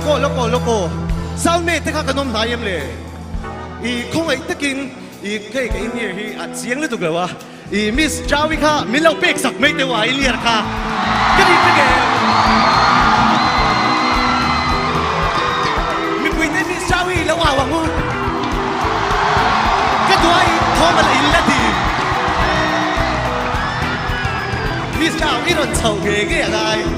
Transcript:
loko sao ne te kha kanom na yem le I khong ai takin I ke ke in here hi a chiang le tu ga wa I miss Jawi kha milau pek sak mai te wa I liar kha ka di te ge mi pui te miss Jawi lo wa wa ngu ka tuai thoma la illa ti miss Jawi ron chau ge ge ai